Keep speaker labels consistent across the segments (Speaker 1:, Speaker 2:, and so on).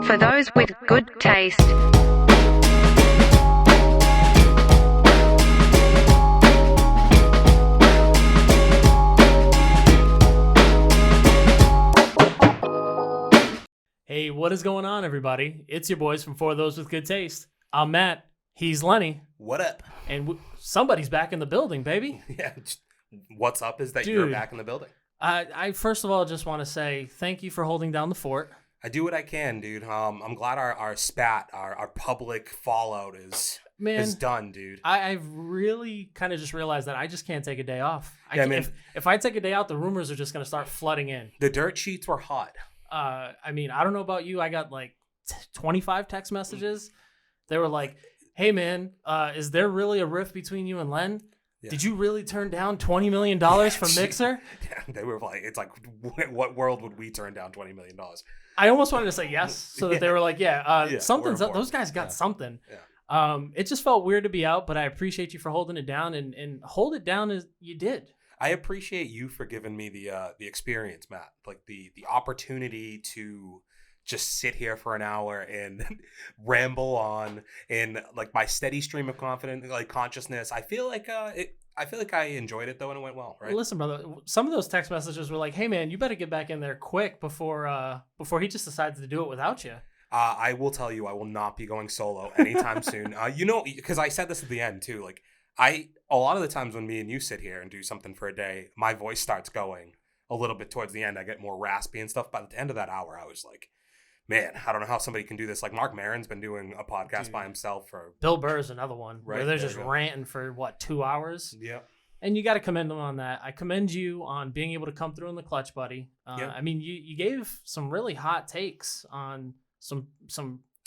Speaker 1: For those with good taste.
Speaker 2: Hey, what is going on, everybody? It's your boys from For Those With Good Taste. I'm Matt. He's Lenny.
Speaker 3: What up?
Speaker 2: And somebody's back in the building, baby.
Speaker 3: Yeah. What's up is that
Speaker 2: Dude,
Speaker 3: you're back in the building.
Speaker 2: I first of all just want to say thank you for holding down the fort.
Speaker 3: I do what I can, dude. I'm glad our spat, our public fallout is done, dude.
Speaker 2: I've really kind of just realized that I just can't take a day off. If I take a day out, the rumors are just going to start flooding in.
Speaker 3: The dirt sheets were hot.
Speaker 2: I don't know about you. I got like 25 text messages. They were like, hey, man, is there really a rift between you and Len? Yeah. Did you really turn down $20 million for Mixer?
Speaker 3: Yeah, they were like, it's like, what world would we turn down $20 million?
Speaker 2: I almost wanted to say yes, so that they were like, something's up. Those guys got something.
Speaker 3: Yeah.
Speaker 2: It just felt weird to be out, but I appreciate you for holding it down and hold it down as you did.
Speaker 3: I appreciate you for giving me the experience, Matt. Like the opportunity to just sit here for an hour and ramble on in like my steady stream of consciousness. I feel like I enjoyed it though, and it went well. Right?
Speaker 2: Listen, brother. Some of those text messages were like, "Hey, man, you better get back in there quick before he just decides to do it without you."
Speaker 3: I will tell you, I will not be going solo anytime soon. Because I said this at the end too. Like a lot of the times when me and you sit here and do something for a day, my voice starts going a little bit towards the end. I get more raspy and stuff. By the end of that hour, I was like, man, I don't know how somebody can do this. Like Mark Maron's been doing a podcast by himself for.
Speaker 2: Bill Burr's another one where they're just
Speaker 3: go.
Speaker 2: ranting for 2 hours.
Speaker 3: Yeah. And
Speaker 2: you got to commend them on that. I commend you on being able to come through in the clutch, buddy. You gave some really hot takes on some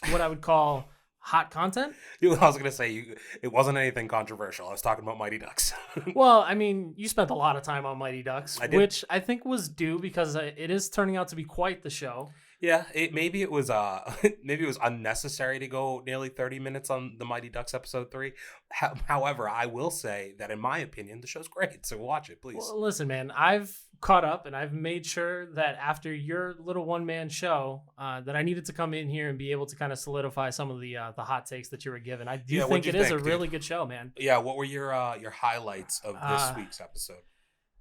Speaker 2: what I would call hot content.
Speaker 3: I was going to say, it wasn't anything controversial. I was talking about Mighty Ducks.
Speaker 2: Well, you spent a lot of time on Mighty Ducks,
Speaker 3: I did.
Speaker 2: Which I think was due because it is turning out to be quite the show.
Speaker 3: Yeah, maybe it was unnecessary to go nearly 30 minutes on the Mighty Ducks episode 3. However, I will say that in my opinion, the show's great. So watch it, please.
Speaker 2: Well, listen, man, I've caught up and I've made sure that after your little one-man show, that I needed to come in here and be able to kind of solidify some of the hot takes that you were given. I do think it is a really good show, man.
Speaker 3: Yeah, what were your highlights of this week's episode?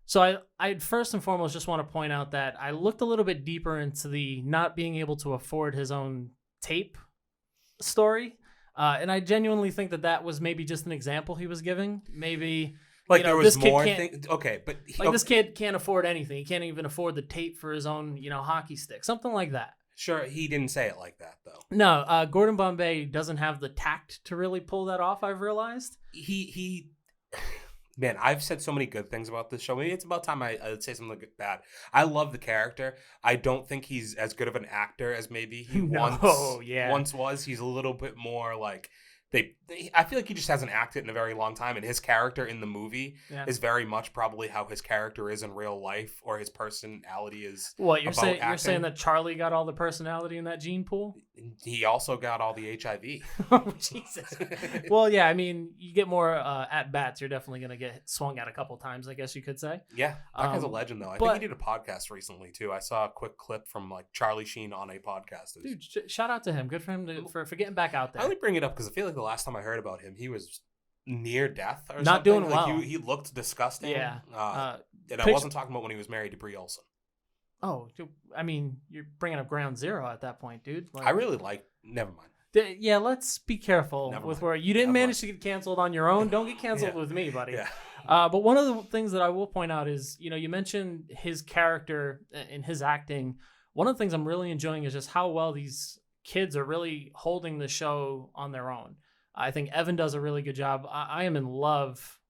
Speaker 2: So I first and foremost just want to point out that I looked a little bit deeper into the not being able to afford his own tape story. And I genuinely think that was maybe just an example he was giving. Maybe
Speaker 3: there was more things. Okay, but
Speaker 2: this kid can't afford anything. He can't even afford the tape for his own, hockey stick, something like that.
Speaker 3: Sure, he didn't say it like that though.
Speaker 2: No, Gordon Bombay doesn't have the tact to really pull that off. I've realized
Speaker 3: he. Man, I've said so many good things about this show. Maybe it's about time I'd say something bad. I love the character. I don't think he's as good of an actor as maybe he once was. He's a little bit more like I feel like he just hasn't acted in a very long time, and his character in the movie is very much probably how his character is in real life, or his personality is.
Speaker 2: What you're saying that Charlie got all the personality in that gene pool?
Speaker 3: He also got all the HIV.
Speaker 2: Oh, Jesus. Well, yeah, you get more at bats. You're definitely gonna get swung at a couple times, I guess you could say.
Speaker 3: Yeah, that guy's a legend though. I think he did a podcast recently too. I saw a quick clip from like Charlie Sheen on a podcast.
Speaker 2: Dude, shout out to him. Good for him for getting back out there.
Speaker 3: I only bring it up because I feel like the last time I heard about him, he was near death or
Speaker 2: not
Speaker 3: something.
Speaker 2: Doing well.
Speaker 3: He looked disgusting.
Speaker 2: Yeah.
Speaker 3: And I wasn't talking about when he was married to Brie Olson.
Speaker 2: Oh, dude, you're bringing up ground zero at that point, dude.
Speaker 3: I really never mind.
Speaker 2: Yeah, let's be careful with where you didn't manage to get canceled on your own. Don't get canceled with me, buddy.
Speaker 3: Yeah.
Speaker 2: But one of the things that I will point out is, you mentioned his character and his acting. One of the things I'm really enjoying is just how well these kids are really holding the show on their own. I think Evan does a really good job. I am in love,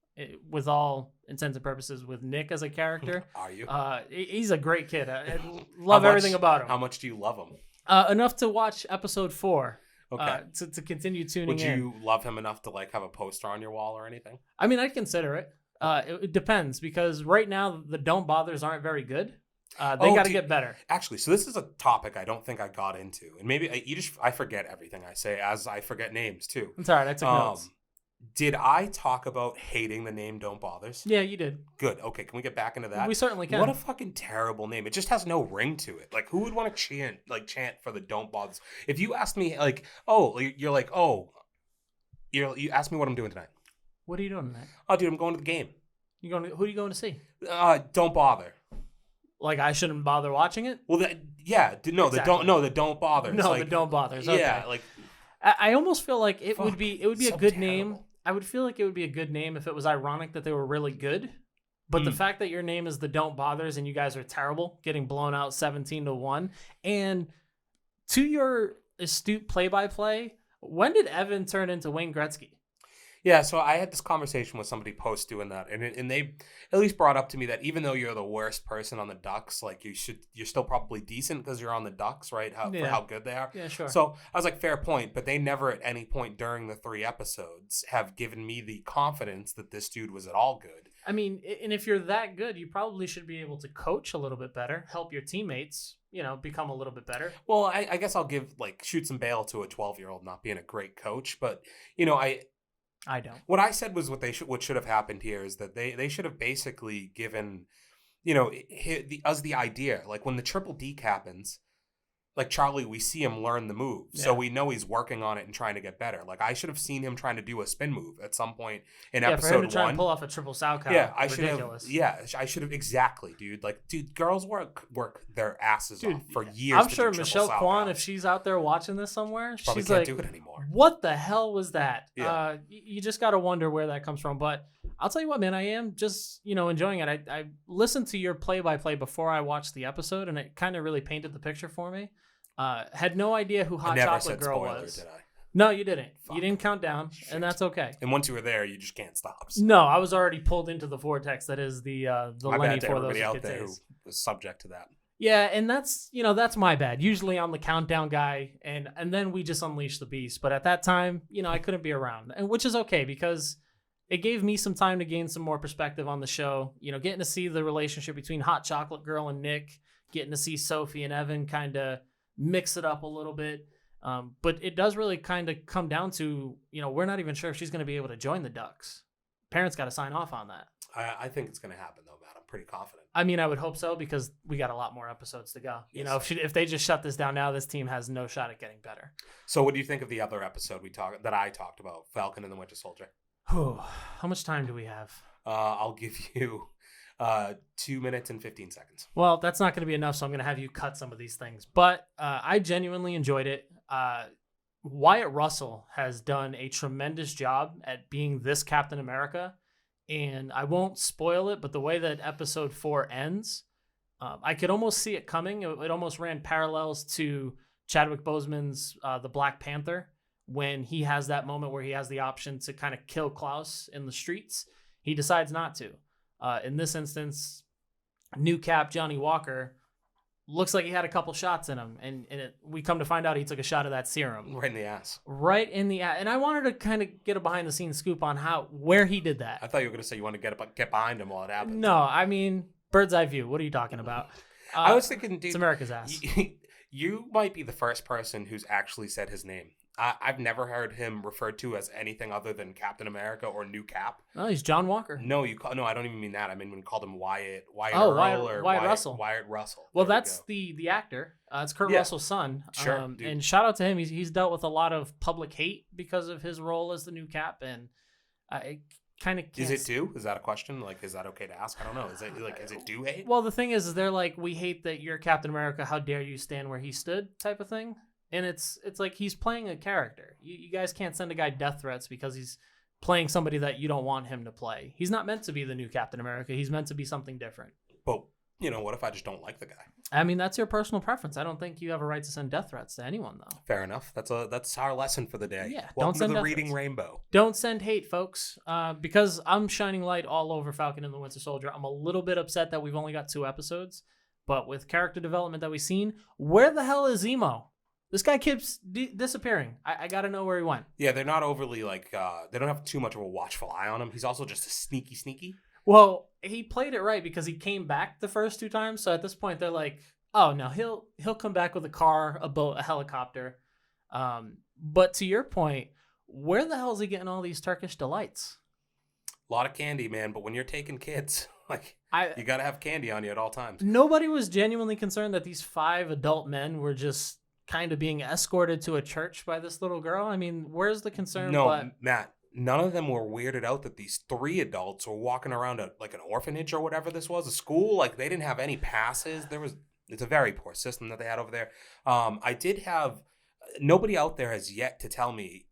Speaker 2: with all intents and purposes, with Nick as a character.
Speaker 3: Are you?
Speaker 2: He's a great kid. I love everything about him.
Speaker 3: How much do you love him?
Speaker 2: Enough to watch episode 4.
Speaker 3: Okay.
Speaker 2: To continue tuning in.
Speaker 3: Would you love him enough to have a poster on your wall or anything?
Speaker 2: I'd consider it. It depends, because right now the don't bothers aren't very good. They got to get better.
Speaker 3: Actually, so this is a topic I don't think I got into, and maybe I forget everything I say, as I forget names too.
Speaker 2: It's all right. I took notes.
Speaker 3: Did I talk about hating the name Don't Bothers?
Speaker 2: Yeah, you did.
Speaker 3: Good. Okay, can we get back into that?
Speaker 2: We certainly can.
Speaker 3: What a fucking terrible name. It just has no ring to it. Like, who would want to chant for the Don't Bothers? If you asked me, like, you asked me what I'm doing tonight.
Speaker 2: What are you doing tonight?
Speaker 3: Oh, dude, I'm going to the game.
Speaker 2: Who are you going to see?
Speaker 3: Don't bother.
Speaker 2: Like, I shouldn't bother watching it?
Speaker 3: Well, the Don't Bothers.
Speaker 2: No,
Speaker 3: like,
Speaker 2: the Don't Bothers. Okay.
Speaker 3: Yeah, like
Speaker 2: I almost feel like it would be
Speaker 3: so
Speaker 2: a good
Speaker 3: terrible.
Speaker 2: name. I would feel like it would be a good name if it was ironic that they were really good. But the fact that your name is the Don't Bothers and you guys are terrible, getting blown out 17-1, and to your astute play-by-play, when did Evan turn into Wayne Gretzky?
Speaker 3: Yeah, so I had this conversation with somebody post doing that, and they at least brought up to me that even though you're the worst person on the Ducks, like you're still probably decent because you're on the Ducks, right? For how good they are.
Speaker 2: Yeah, sure.
Speaker 3: So I was like, fair point, but they never at any point during the 3 episodes have given me the confidence that this dude was at all good.
Speaker 2: I mean, and if you're that good, you probably should be able to coach a little bit better, help your teammates, become a little bit better.
Speaker 3: Well, I guess I'll give shoot some bail to a 12-year-old not being a great coach, but
Speaker 2: I don't.
Speaker 3: What I said was what should have happened here is that they should have basically given, us the idea. Like when the triple deke happens, like Charlie, we see him learn the move. Yeah. So we know he's working on it and trying to get better. Like I should have seen him trying to do a spin move at some point in episode 1.
Speaker 2: For him to try and pull off a triple sow cow.
Speaker 3: Yeah, I should have exactly, dude. Like, dude, girls work their asses off for years.
Speaker 2: I'm sure Michelle Kwan, if she's out there watching this somewhere, she's
Speaker 3: can't
Speaker 2: like,
Speaker 3: do it anymore.
Speaker 2: What the hell was that?
Speaker 3: Yeah.
Speaker 2: You just got to wonder where that comes from. But I'll tell you what, man, I am just, enjoying it. I listened to your play-by-play before I watched the episode, and it kind of really painted the picture for me. Had no idea who Hot Chocolate Girl was.
Speaker 3: Did I?
Speaker 2: No, you didn't.
Speaker 3: Fuck.
Speaker 2: You didn't count down, and that's okay.
Speaker 3: And once you were there, you just can't stop. So.
Speaker 2: No, I was already pulled into the vortex that is the Lenny for those
Speaker 3: out there who was subject to that.
Speaker 2: Yeah, and that's my bad. Usually I'm the countdown guy, and then we just unleash the beast. But at that time, I couldn't be around, and which is okay because it gave me some time to gain some more perspective on the show. Getting to see the relationship between Hot Chocolate Girl and Nick, getting to see Sophie and Evan kind of mix it up a little bit. But it does really kind of come down to, we're not even sure if she's going to be able to join the Ducks. Parents got to sign off on that.
Speaker 3: I think it's going to happen, though, Matt. I'm pretty confident.
Speaker 2: I mean, I would hope so because we got a lot more episodes to go. Yes. If they just shut this down now, this team has no shot at getting better.
Speaker 3: So what do you think of the other episode that I talked about, Falcon and the Winter Soldier?
Speaker 2: How much time do we have?
Speaker 3: I'll give you 2 minutes and 15 seconds.
Speaker 2: Well, that's not going to be enough, so I'm going to have you cut some of these things. But I genuinely enjoyed it. Wyatt Russell has done a tremendous job at being this Captain America, and I won't spoil it, but the way that episode 4 ends, I could almost see it coming. It almost ran parallels to Chadwick Boseman's The Black Panther, when he has that moment where he has the option to kind of kill Klaus in the streets. He decides not to. In this instance, new Cap Johnny Walker looks like he had a couple shots in him, and we come to find out he took a shot of that serum
Speaker 3: right in the ass.
Speaker 2: Right in the ass. And I wanted to kind of get a behind the scenes scoop on where he did that.
Speaker 3: I thought you were going to say you want to get behind him while it happened.
Speaker 2: No, I mean bird's eye view. What are you talking about?
Speaker 3: I was thinking, dude,
Speaker 2: it's America's ass.
Speaker 3: You might be the first person who's actually said his name. I've never heard him referred to as anything other than Captain America or New Cap.
Speaker 2: Oh, he's John Walker.
Speaker 3: No, I don't even mean that. I mean when we called him Wyatt
Speaker 2: Russell.
Speaker 3: Wyatt Russell.
Speaker 2: Well, that's the actor. It's Kurt Russell's son.
Speaker 3: Sure.
Speaker 2: And shout out to him. He's dealt with a lot of public hate because of his role as the New Cap, and I kind of can't.
Speaker 3: Is it due? Is that a question? Like, is that okay to ask? I don't know. Is it due hate?
Speaker 2: Well, the thing is they're like, we hate that you're Captain America. How dare you stand where he stood? Type of thing. And it's like he's playing a character. You guys can't send a guy death threats because he's playing somebody that you don't want him to play. He's not meant to be the new Captain America. He's meant to be something different.
Speaker 3: But, what if I just don't like the guy?
Speaker 2: I mean, that's your personal preference. I don't think you have a right to send death threats to anyone, though.
Speaker 3: Fair enough. That's our lesson for the day.
Speaker 2: Yeah,
Speaker 3: Welcome
Speaker 2: don't send
Speaker 3: to the
Speaker 2: death
Speaker 3: Reading
Speaker 2: threats.
Speaker 3: Rainbow.
Speaker 2: Don't send hate, folks. Because I'm shining light all over Falcon and the Winter Soldier. I'm a little bit upset that we've only got 2 episodes. But with character development that we've seen, where the hell is Zemo? This guy keeps disappearing. I got to know where he went.
Speaker 3: Yeah, they're not overly they don't have too much of a watchful eye on him. He's also just a sneaky.
Speaker 2: Well, he played it right because he came back the first 2 times. So at this point, they're like, oh, no, he'll come back with a car, a boat, a helicopter. But to your point, where the hell is he getting all these Turkish delights?
Speaker 3: A lot of candy, man. But when you're taking kids, like, you got to have candy on you at all times.
Speaker 2: Nobody was genuinely concerned that these 5 adult men were just kind of being escorted to a church by this little girl. I mean, where's the concern?
Speaker 3: No, Matt, none of them were weirded out that these 3 adults were walking around like an orphanage or whatever this was, a school. Like, they didn't have any passes. It's a very poor system that they had over there. Nobody out there has yet to tell me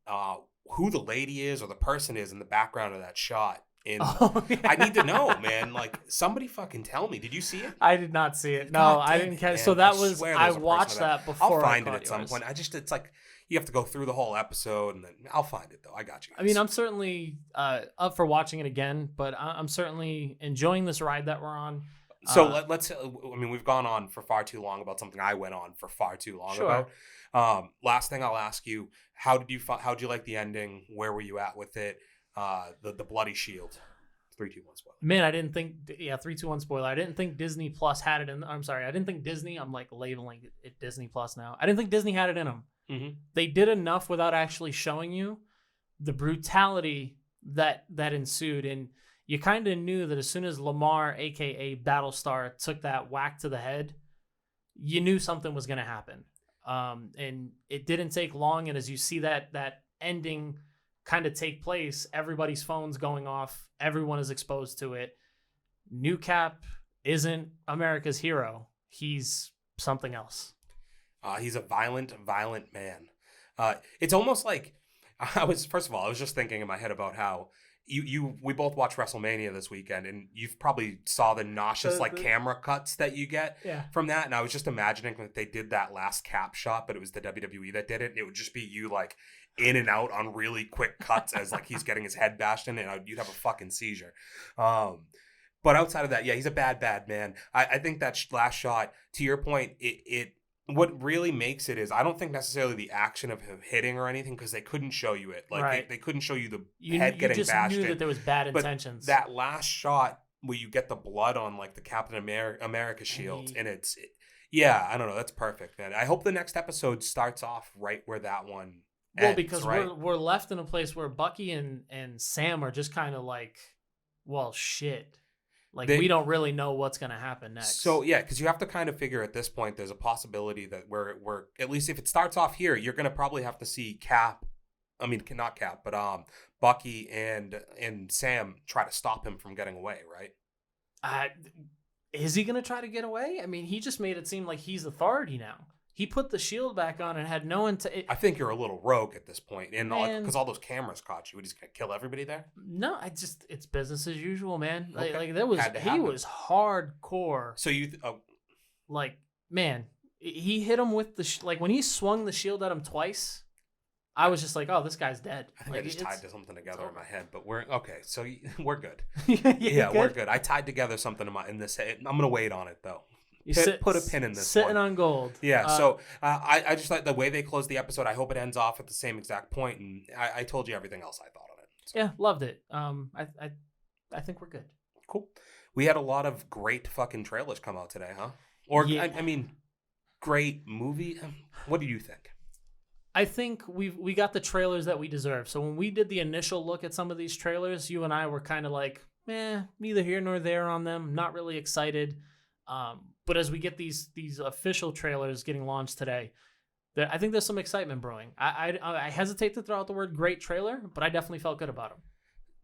Speaker 3: who the lady is or the person is in the background of that shot. I need to know, man. Like, somebody fucking tell me. Did you see it?
Speaker 2: I did not see it. No, I didn't catch. So that was I watched that before.
Speaker 3: I'll find it at some point. It's like you have to go through the whole episode, and then I'll find it though. I got you guys.
Speaker 2: I mean, I'm certainly up for watching it again, but I'm certainly enjoying this ride that we're on.
Speaker 3: So let's. I mean, we've gone on for far too long about something I went on for far too long about. Last thing I'll ask you: how'd you like the ending? Where were you at with it? The bloody shield. 3, 2, 1 spoiler.
Speaker 2: Man, I didn't think. Yeah, 3, 2, 1 spoiler. I didn't think Disney Plus had it in. I'm sorry, I didn't think Disney. I'm like labeling it Disney Plus now. I didn't think Disney had it in them.
Speaker 3: Mm-hmm.
Speaker 2: They did enough without actually showing you the brutality that ensued, and you kind of knew that as soon as Lamar, aka Battlestar, took that whack to the head, you knew something was going to happen. And it didn't take long, and as you see that ending kind of take place, everybody's phone's going off, everyone is exposed to it. New Cap isn't America's hero. He's something else.
Speaker 3: He's a violent man. It's almost like first of all, I was just thinking in my head about how we both watched WrestleMania this weekend, and you've probably saw the nauseous camera cuts that you get from that. And I was just imagining that they did that last Cap shot, but it was the WWE that did it, and it would just be you like in and out on really quick cuts as like he's getting his head bashed in, and you'd have a fucking seizure. But outside of that, yeah, he's a bad man. I think that last shot, to your point, it what really makes it is I don't think necessarily the action of him hitting or anything, because they couldn't show you it. Like they couldn't show you the head getting bashed in. You
Speaker 2: knew that there was bad intentions.
Speaker 3: That last shot where you get the blood on like the Captain America shield, and I don't know, that's perfect, man. I hope the next episode starts off right where that one ends.
Speaker 2: Well, because we're left in a place where Bucky and Sam are just kind of like, well, shit. Like, we don't really know what's going to happen next.
Speaker 3: So, yeah, because you have to kind of figure at this point there's a possibility that we're at least if it starts off here, you're going to probably have to see not Cap, but Bucky and Sam try to stop him from getting away, right?
Speaker 2: Is he going to try to get away? I mean, he just made it seem like he's authority now. He put the shield back on and had no
Speaker 3: I think you're a little rogue at this point, and because all those cameras caught you. He's gonna kill everybody there?
Speaker 2: No, it's business as usual, man.
Speaker 3: Okay.
Speaker 2: Like there was he was hardcore.
Speaker 3: So
Speaker 2: man, he hit him with the when he swung the shield at him twice. I was just like, oh, this guy's dead.
Speaker 3: I think I just tied something together in my head, but we're okay. So we're good. Yeah, we're good. I tied together something in this head. I'm gonna wait on it though. Put a pin in this
Speaker 2: sitting on gold.
Speaker 3: Yeah, so I just like the way they closed the episode. I hope it ends off at the same exact point, and I told you everything else I thought on it. So.
Speaker 2: Yeah, loved it. I think we're good.
Speaker 3: Cool. We had a lot of great fucking trailers come out today, huh? Or I mean, great movie. What do you think?
Speaker 2: I think we got the trailers that we deserve. So when we did the initial look at some of these trailers, you and I were kind of like, neither here nor there on them. Not really excited. But as we get these official trailers getting launched today, I think there's some excitement brewing. I hesitate to throw out the word great trailer, but I definitely felt good about them.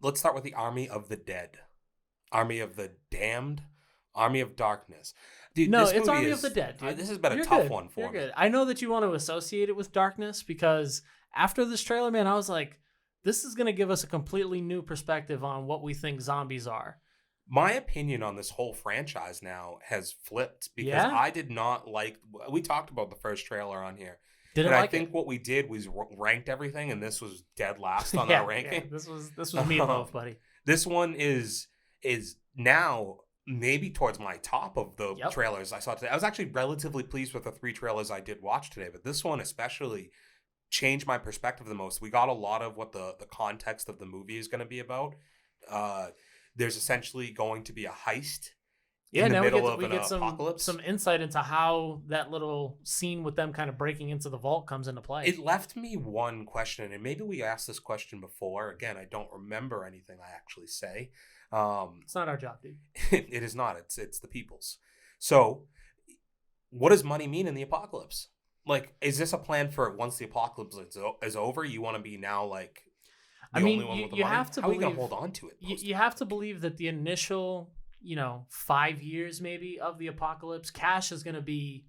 Speaker 3: Let's start with the Army of the Dead. Army of the Damned? Army of Darkness. Dude,
Speaker 2: no, it's Army of the Dead, dude.
Speaker 3: This has been a tough one for me.
Speaker 2: You're good. I know that you want to associate it with darkness because after this trailer, man, I was like, this is going to give us a completely new perspective on what we think zombies are.
Speaker 3: My opinion on this whole franchise now has flipped because I did not like. We talked about the first trailer on here, I think what we did was ranked everything, and this was dead last on our ranking.
Speaker 2: Yeah. This was meatloaf, buddy.
Speaker 3: This one is now maybe towards my top of the trailers I saw today. I was actually relatively pleased with the 3 trailers I did watch today, but this one especially changed my perspective the most. We got a lot of what the context of the movie is going to be about. There's essentially going to be a heist
Speaker 2: Yeah,
Speaker 3: in the
Speaker 2: now
Speaker 3: middle of
Speaker 2: we
Speaker 3: an
Speaker 2: get
Speaker 3: apocalypse.
Speaker 2: some insight into how that little scene with them kind of breaking into the vault comes into play.
Speaker 3: It left me one question, and maybe we asked this question before. Again, I don't remember anything I actually say.
Speaker 2: It's not our job, dude.
Speaker 3: It is not. It's the people's. So, what does money mean in the apocalypse? Like, is this a plan for once the apocalypse is over? You want to be now like the only one with the money?
Speaker 2: Have to
Speaker 3: How
Speaker 2: believe,
Speaker 3: are you gonna hold on to it?
Speaker 2: You have to believe that the initial 5 years maybe of the apocalypse, cash is going to be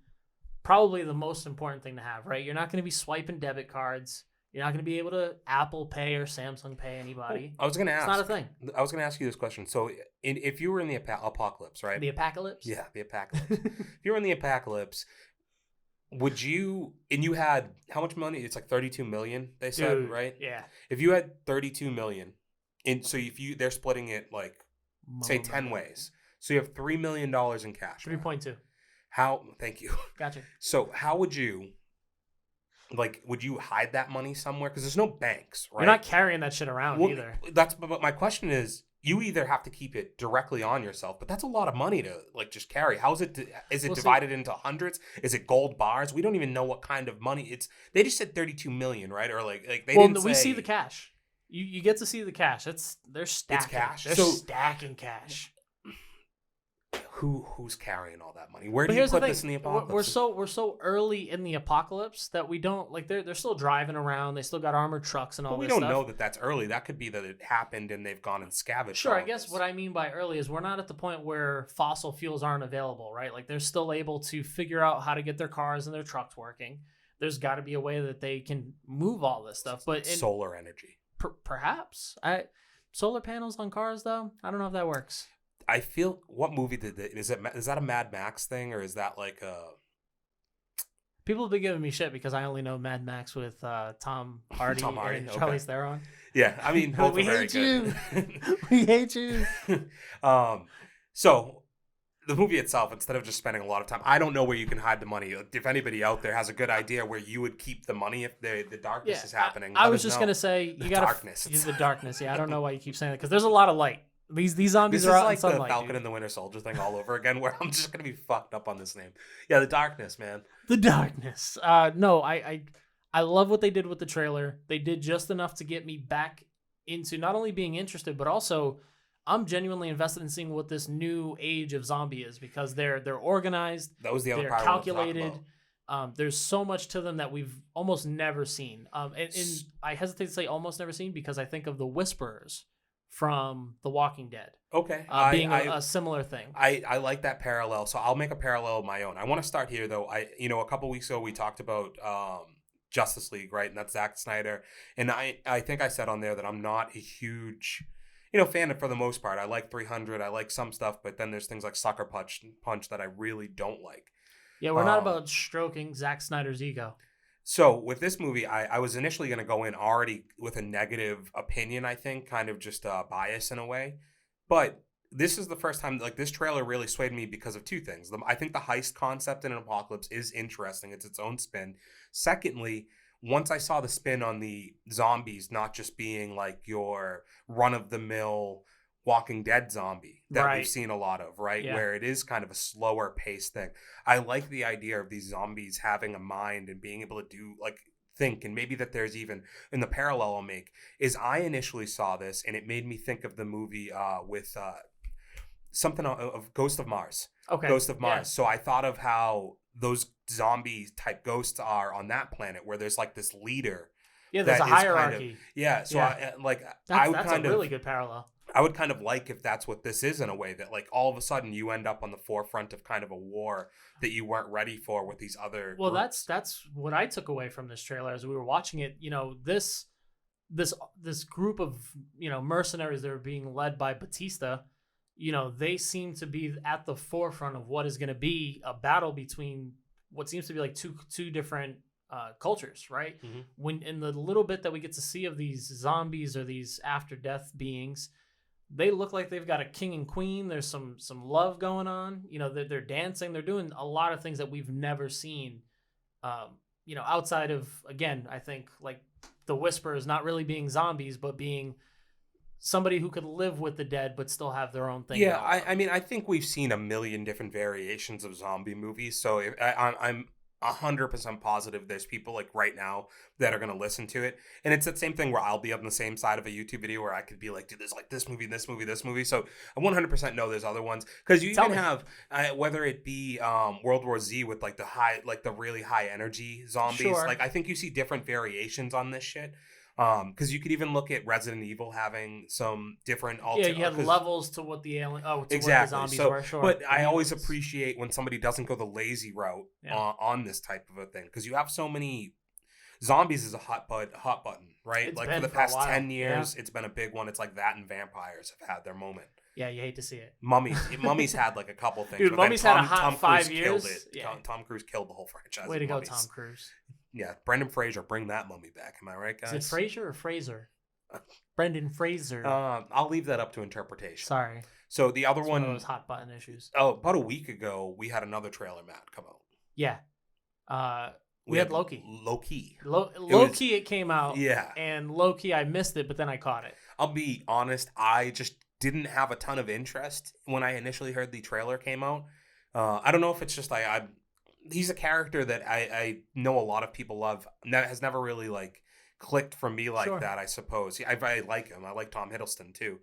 Speaker 2: probably the most important thing to have, right? You're not going to be swiping debit cards. You're not going to be able to Apple Pay or Samsung Pay anybody.
Speaker 3: I was going to ask.
Speaker 2: It's not a thing.
Speaker 3: I was going to ask you this question. So, if you were in the apocalypse, right?
Speaker 2: The apocalypse?
Speaker 3: Yeah, the apocalypse. If you were in the apocalypse, would you? And you had how much money? It's like 32 million. They said,
Speaker 2: Dude,
Speaker 3: right?
Speaker 2: Yeah.
Speaker 3: If you had 32 million, and so they're splitting it like say 10 ways. So you have $3 million in cash.
Speaker 2: 3.2.
Speaker 3: How? Thank you.
Speaker 2: Gotcha.
Speaker 3: So how would you? Like, would you hide that money somewhere? Because there's no banks, right?
Speaker 2: You're not carrying that shit around either.
Speaker 3: But my question is, you either have to keep it directly on yourself, but that's a lot of money to like just carry. How's it? Is it divided into hundreds? Is it gold bars? We don't even know what kind of money it's. They just said 32 million, right? Or like they didn't say.
Speaker 2: We see the cash. You get to see the cash. They're stacking.
Speaker 3: It's cash.
Speaker 2: They're stacking cash.
Speaker 3: Who's carrying all that money? Where do you put this in the apocalypse?
Speaker 2: We're so early in the apocalypse that we don't like. They're still driving around. They still got armored trucks and all.
Speaker 3: But we
Speaker 2: this
Speaker 3: don't
Speaker 2: stuff.
Speaker 3: know that that's early. That could be that it happened and they've gone and scavenged.
Speaker 2: Sure, I guess what I mean by early is we're not at the point where fossil fuels aren't available, right? Like they're still able to figure out how to get their cars and their trucks working. There's got to be a way that they can move all this stuff. But
Speaker 3: solar energy,
Speaker 2: perhaps. Solar panels on cars, though. I don't know if that works.
Speaker 3: I feel. What movie did that? Is that a Mad Max thing, or is that like a?
Speaker 2: People have been giving me shit because I only know Mad Max with Tom Hardy and Charlize Theron.
Speaker 3: Yeah, I mean, both
Speaker 2: we
Speaker 3: are very
Speaker 2: hate you.
Speaker 3: good.
Speaker 2: We hate you.
Speaker 3: So the movie itself, instead of just spending a lot of time, I don't know where you can hide the money. If anybody out there has a good idea where you would keep the money if the darkness is happening,
Speaker 2: I was just gonna say you gotta use the darkness. Yeah, I don't know why you keep saying that because there's a lot of light. These zombies are out in sunlight. This is like
Speaker 3: the Falcon and the Winter Soldier thing all over again, where I'm just gonna be fucked up on this name. Yeah, the darkness, man.
Speaker 2: The darkness. No, I love what they did with the trailer. They did just enough to get me back into not only being interested, but also I'm genuinely invested in seeing what this new age of zombie is because they're organized.
Speaker 3: That was the other
Speaker 2: they're
Speaker 3: part
Speaker 2: calculated. There's so much to them that we've almost never seen. And I hesitate to say almost never seen because I think of the Whisperers from The Walking Dead.
Speaker 3: Okay.
Speaker 2: Being a similar thing.
Speaker 3: I like that parallel. So I'll make a parallel of my own. I want to start here though. A couple weeks ago we talked about Justice League, right? And that's Zack Snyder. And I think I said on there that I'm not a huge fan for the most part. I like 300. I like some stuff, but then there's things like Sucker Punch that I really don't like.
Speaker 2: Yeah, we're not about stroking Zack Snyder's ego.
Speaker 3: So with this movie, I was initially going to go in already with a negative opinion, I think, kind of just bias in a way. But this is the first time, like, this trailer really swayed me because of two things. I think the heist concept in an apocalypse is interesting. It's its own spin. Secondly, once I saw the spin on the zombies not just being like your run-of-the-mill Walking Dead zombie that we've seen a lot of, right? Yeah. Where it is kind of a slower paced thing. I like the idea of these zombies having a mind and being able to do think, and maybe that there's even in the parallel I'll make is I initially saw this and it made me think of the movie with something of Ghost of Mars.
Speaker 2: Okay.
Speaker 3: Ghost of Mars.
Speaker 2: Yeah.
Speaker 3: So I thought of how those zombie type ghosts are on that planet where there's like this leader.
Speaker 2: Yeah, there's a hierarchy.
Speaker 3: So
Speaker 2: yeah. That's a really good parallel.
Speaker 3: I would kind of like if that's what this is in a way that like all of a sudden you end up on the forefront of kind of a war that you weren't ready for with these other groups.
Speaker 2: That's what I took away from this trailer as we were watching it. This group of mercenaries that are being led by Batista, they seem to be at the forefront of what is going to be a battle between what seems to be like two different cultures, right?
Speaker 3: Mm-hmm.
Speaker 2: When in the little bit that we get to see of these zombies or these after death beings, they look like they've got a king and queen. There's some love going on. They're dancing. They're doing a lot of things that we've never seen. Outside of, again, I think like the Whisperers not really being zombies, but being somebody who could live with the dead but still have their own thing.
Speaker 3: Yeah, I mean, I think we've seen a million different variations of zombie movies, so I'm 100% positive there's people like right now that are going to listen to it, and it's that same thing where I'll be on the same side of a YouTube video where I could be like, dude, there's like this movie, this movie, this movie. So I 100% know there's other ones, because you even have whether it be World War Z with like the really high energy zombies.
Speaker 2: Sure.
Speaker 3: Like I think you see different variations on this shit. Because you could even look at Resident Evil having some different
Speaker 2: you had levels to what the alien,
Speaker 3: exactly.
Speaker 2: What the zombies were. Sure,
Speaker 3: but I always appreciate when somebody doesn't go the lazy route on this type of a thing, because you have so many zombies is a hot button, right?
Speaker 2: It's
Speaker 3: like for the past 10 years, it's been a big one. It's like that, and vampires have had their moment.
Speaker 2: Yeah, you hate to see it.
Speaker 3: Mummies had like a couple things.
Speaker 2: Dude, Mummies had a hot Tom 5
Speaker 3: Cruise
Speaker 2: years.
Speaker 3: Killed it.
Speaker 2: Yeah.
Speaker 3: Tom Cruise killed the whole franchise.
Speaker 2: Way to go, Tom Cruise.
Speaker 3: Yeah, Brendan Fraser, bring that mummy back. Am I right, guys?
Speaker 2: Is it Fraser or Fraser? Brendan Fraser.
Speaker 3: I'll leave that up to interpretation.
Speaker 2: Sorry.
Speaker 3: So the other one
Speaker 2: of those hot button issues.
Speaker 3: Oh, about a week ago, we had another trailer, Matt, come out.
Speaker 2: Yeah. We had Loki.
Speaker 3: Loki,
Speaker 2: it came out.
Speaker 3: Yeah.
Speaker 2: And Loki, I missed it, but then I caught it.
Speaker 3: I'll be honest, I just didn't have a ton of interest when I initially heard the trailer came out. I don't know if it's just he's a character that I know a lot of people love. That has never really like clicked for me like that, I suppose. I like him. I like Tom Hiddleston too.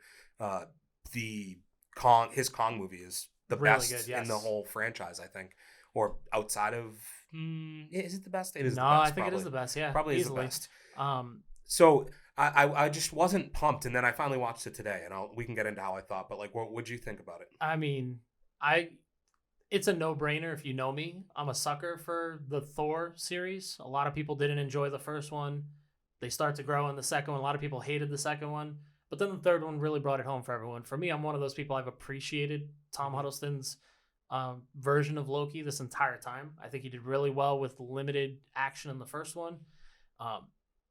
Speaker 3: His Kong movie is the really best good, yes. in the whole franchise, I think. Or outside of is it the best? It is the best.
Speaker 2: No, I think it is the best, yeah.
Speaker 3: Probably
Speaker 2: easily.
Speaker 3: Is the best. So I just wasn't pumped, and then I finally watched it today, and we can get into how I thought, but like what would you think about it?
Speaker 2: I mean, it's a no-brainer if you know me. I'm a sucker for the Thor series. A lot of people didn't enjoy the first one. They start to grow in the second one. A lot of people hated the second one. But then the third one really brought it home for everyone. For me, I'm one of those people. I've appreciated Tom Hiddleston's version of Loki this entire time. I think he did really well with limited action in the first one.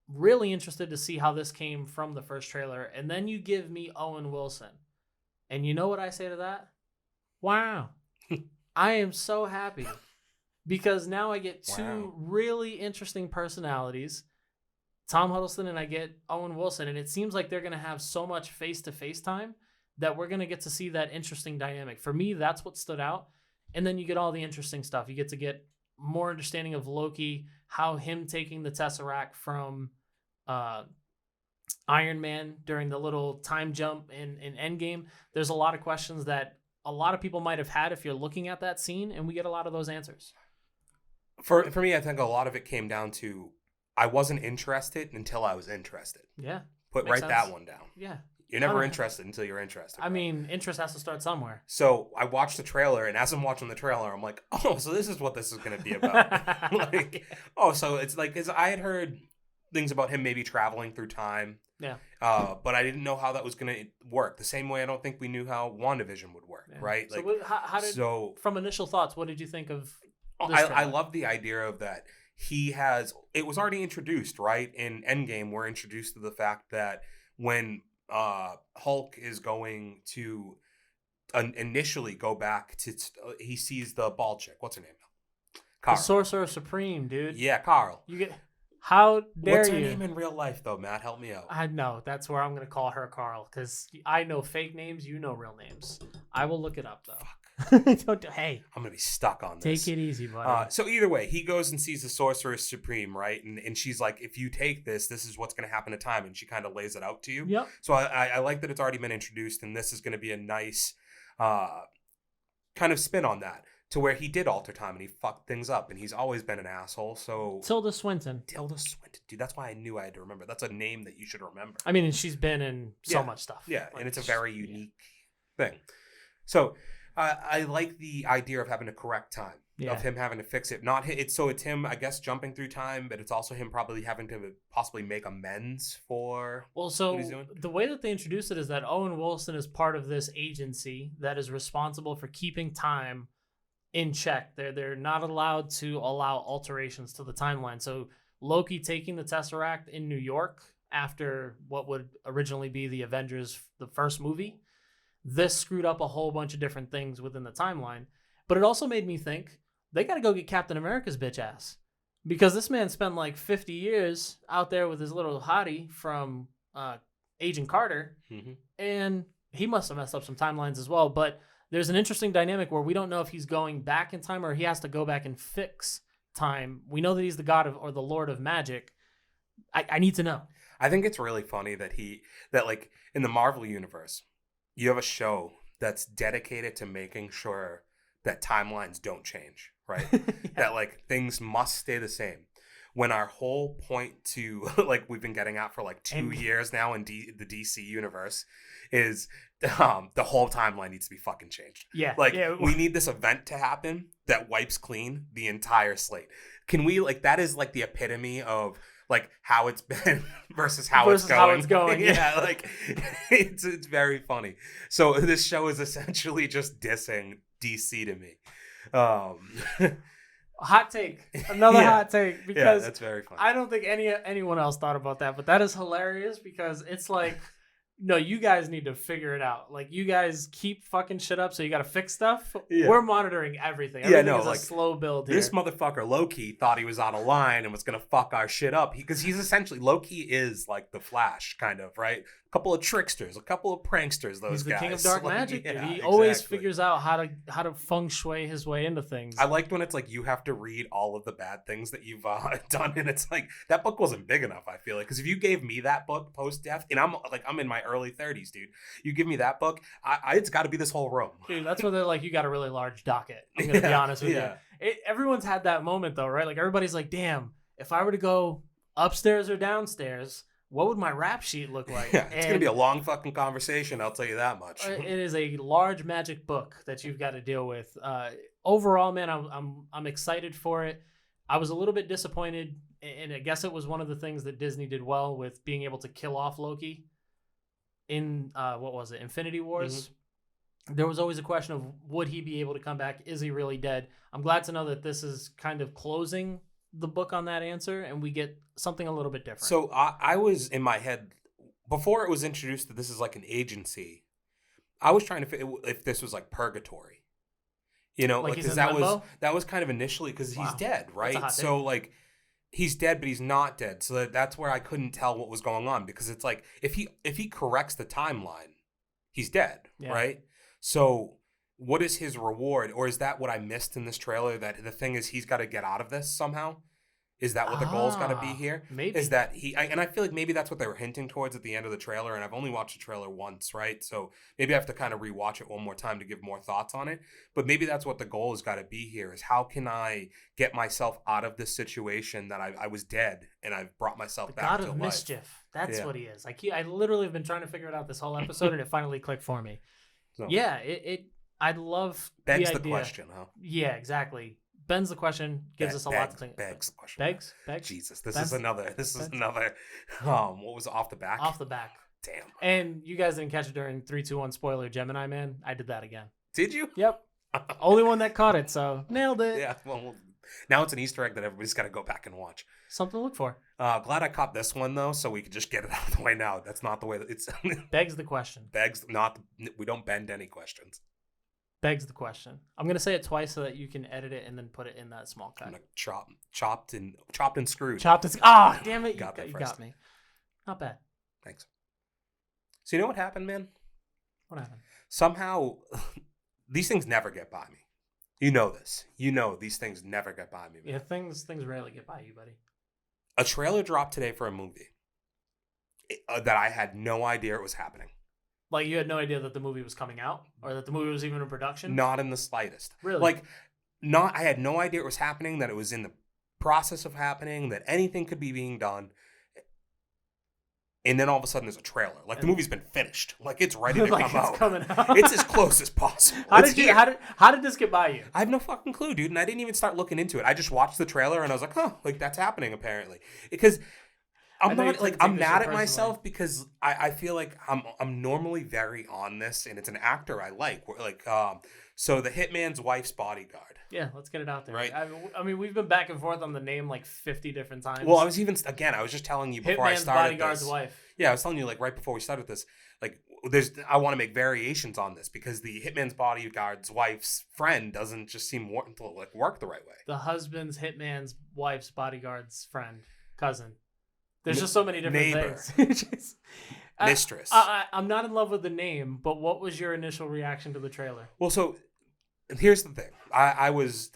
Speaker 2: Really interested to see how this came from the first trailer. And then you give me Owen Wilson. And you know what I say to that? Wow. I am so happy because now I get two really interesting personalities, Tom Hiddleston and I get Owen Wilson, and it seems like they're going to have so much face-to-face time that we're going to get to see that interesting dynamic. For me, that's what stood out. And then you get all the interesting stuff. You get more understanding of Loki, how him taking the Tesseract from Iron Man during the little time jump in Endgame. There's a lot of questions that a lot of people might have had if you're looking at that scene, and we get a lot of those answers.
Speaker 3: For me, I think a lot of it came down to I wasn't interested until I was interested.
Speaker 2: Yeah.
Speaker 3: Write that one down.
Speaker 2: Yeah.
Speaker 3: You're never interested until you're interested.
Speaker 2: I mean, interest has to start somewhere.
Speaker 3: So I watched the trailer, and as I'm watching the trailer, I'm like, oh, so this is what this is going to be about. So it's like, because I had heard things about him maybe traveling through time.
Speaker 2: Yeah.
Speaker 3: But I didn't know how that was going to work. The same way I don't think we knew how WandaVision would work, right?
Speaker 2: So from initial thoughts, what did you think of this
Speaker 3: I love the idea of that. It was already introduced, right? In Endgame, we're introduced to the fact that when Hulk is going to initially go back to, he sees the bald chick. What's her name?
Speaker 2: Carl. The Sorcerer Supreme, dude.
Speaker 3: Yeah, Carl. How dare you? What's her name in real life, though, Matt? Help me out.
Speaker 2: I know. That's where I'm going to call her Carl, because I know fake names. You know real names. I will look it up, though. Hey.
Speaker 3: I'm going to be stuck on this.
Speaker 2: Take it easy, buddy.
Speaker 3: So either way, he goes and sees the Sorcerer Supreme, right? And she's like, if you take this is what's going to happen to time. And she kind of lays it out to you.
Speaker 2: Yep.
Speaker 3: So I like that it's already been introduced, and this is going to be a nice kind of spin on that. To where he did alter time and he fucked things up, and he's always been an asshole. So
Speaker 2: Tilda Swinton,
Speaker 3: dude, that's why I knew I had to remember. That's a name that you should remember.
Speaker 2: I mean, and she's been in so much stuff.
Speaker 3: Yeah, and it's a very unique thing. So I like the idea of having to correct time, of him having to fix it. It's him, I guess, jumping through time, but it's also him probably having to possibly make amends for what he's doing.
Speaker 2: The way that they introduce it is that Owen Wilson is part of this agency that is responsible for keeping time in check. They're not allowed to allow alterations to the timeline. So Loki taking the Tesseract in New York after what would originally be the Avengers, the first movie, this screwed up a whole bunch of different things within the timeline. But it also made me think they got to go get Captain America's bitch ass, because this man spent like 50 years out there with his little hottie from Agent Carter, and he must have messed up some timelines as well. But there's an interesting dynamic where we don't know if he's going back in time or he has to go back and fix time. We know that he's the god of, or the Lord of Magic. I need to know.
Speaker 3: I think it's really funny that like in the Marvel universe, you have a show that's dedicated to making sure that timelines don't change, right? Yeah. That like things must stay the same. When our whole point to like we've been getting at for like 2 years now in the DC universe is the whole timeline needs to be fucking changed.
Speaker 2: Yeah.
Speaker 3: Like we need this event to happen that wipes clean the entire slate. Can we like that is like the epitome of like how it's been versus how it's going. Yeah, like it's very funny. So this show is essentially just dissing DC to me.
Speaker 2: Hot take. Another hot take. Because
Speaker 3: that's very funny.
Speaker 2: I don't think anyone else thought about that, but that is hilarious because it's like, no, you guys need to figure it out. Like, you guys keep fucking shit up, so you got to fix stuff. Yeah. We're monitoring everything. Everything is like, a slow build here.
Speaker 3: This motherfucker, Loki, thought he was on a line and was going to fuck our shit up. Because he's essentially, Loki is like the Flash, kind of, right? A couple of tricksters, a couple of pranksters, those guys.
Speaker 2: He's the king of dark magic.
Speaker 3: Yeah,
Speaker 2: he always figures out how to feng shui his way into things.
Speaker 3: I liked when it's like you have to read all of the bad things that you've done, and it's like that book wasn't big enough. I feel like because if you gave me that book post death, and I'm in my early 30s, dude, you give me that book, it's got to be this whole room.
Speaker 2: Dude, that's where they're like, you got a really large docket. I'm gonna be honest with you. Everyone's had that moment though, right? Like everybody's like, damn, if I were to go upstairs or downstairs, what would my rap sheet look like?
Speaker 3: Yeah, it's going to be a long fucking conversation, I'll tell you that much.
Speaker 2: It is a large magic book that you've got to deal with. Overall, man, I'm excited for it. I was a little bit disappointed, and I guess it was one of the things that Disney did well with being able to kill off Loki in, what was it, Infinity Wars? Mm-hmm. There was always a question of, would he be able to come back? Is he really dead? I'm glad to know that this is kind of closing the book on that answer, and we get something a little bit different.
Speaker 3: So I was in my head before it was introduced that this is like an agency. I was trying to figure if this was like purgatory, you know, like because that was kind of initially because he's dead, right? So like he's dead, but he's not dead. So that's where I couldn't tell what was going on because it's like if he corrects the timeline, he's dead, right? So what is his reward, or is that what I missed in this trailer? That the thing is he's got to get out of this somehow. Is that what the goal's got to be here?
Speaker 2: Maybe.
Speaker 3: Is that and I feel like maybe that's what they were hinting towards at the end of the trailer, and I've only watched the trailer once, right? So maybe I have to kind of rewatch it one more time to give more thoughts on it. But maybe that's what the goal has got to be here, is how can I get myself out of this situation that I was dead, and I've brought myself back to life.
Speaker 2: God of mischief. That's what he is. I literally have been trying to figure it out this whole episode, and it finally clicked for me. So, yeah, I'd love
Speaker 3: begs
Speaker 2: the idea.
Speaker 3: Question, huh?
Speaker 2: Yeah, exactly. Bends the question, gives us a lot to think.
Speaker 3: Begs the question.
Speaker 2: Begs?
Speaker 3: Jesus, this is another. What was off the back?
Speaker 2: Off the back.
Speaker 3: Damn.
Speaker 2: And you guys didn't catch it during 3, 2, 1 spoiler Gemini Man. I did that again.
Speaker 3: Did you?
Speaker 2: Yep. Only one that caught it, so nailed it.
Speaker 3: Yeah. Well, now it's an Easter egg that everybody's got to go back and watch.
Speaker 2: Something to look for.
Speaker 3: Glad I caught this one though, so we could just get it out of the way now. That's not the way that it's.
Speaker 2: Begs the question.
Speaker 3: We don't bend any questions.
Speaker 2: Begs the question. I'm gonna say it twice so that you can edit it and then put it in that small cut.
Speaker 3: I'm like chopped and screwed.
Speaker 2: Damn it! You got me. Not bad.
Speaker 3: Thanks. So you know what happened, man?
Speaker 2: What happened?
Speaker 3: Somehow, these things never get by me. You know this. You know these things never get by me, man.
Speaker 2: Yeah, things rarely get by you, buddy.
Speaker 3: A trailer dropped today for a movie that I had no idea it was happening.
Speaker 2: Like, you had no idea that the movie was coming out or that the movie was even in production?
Speaker 3: Not in the slightest.
Speaker 2: Really?
Speaker 3: I had no idea it was happening, that it was in the process of happening, that anything could be being done. And then all of a sudden there's a trailer. Like, the movie's been finished. Like, it's ready to come out.
Speaker 2: It's coming out.
Speaker 3: It's as close as possible.
Speaker 2: How did this get by you?
Speaker 3: I have no fucking clue, dude. And I didn't even start looking into it. I just watched the trailer and I was like, huh, like, that's happening apparently. Because I'm mad at myself because I feel like I'm normally very on this, and it's an actor I like. So the Hitman's Wife's Bodyguard.
Speaker 2: Yeah, let's get it out there.
Speaker 3: Right.
Speaker 2: I mean, we've been back and forth on the name like 50 different times.
Speaker 3: Well, I was just telling you before I started
Speaker 2: Bodyguard's
Speaker 3: this.
Speaker 2: Wife.
Speaker 3: Yeah, I was telling you like right before we started this. Like, I want to make variations on this because the Hitman's Bodyguard's wife's friend doesn't just seem to like work the right way.
Speaker 2: The husband's Hitman's wife's bodyguard's friend, cousin. There's just so many different things.
Speaker 3: Mistress.
Speaker 2: I'm not in love with the name, but what was your initial reaction to the trailer?
Speaker 3: Well, so here's the thing. I was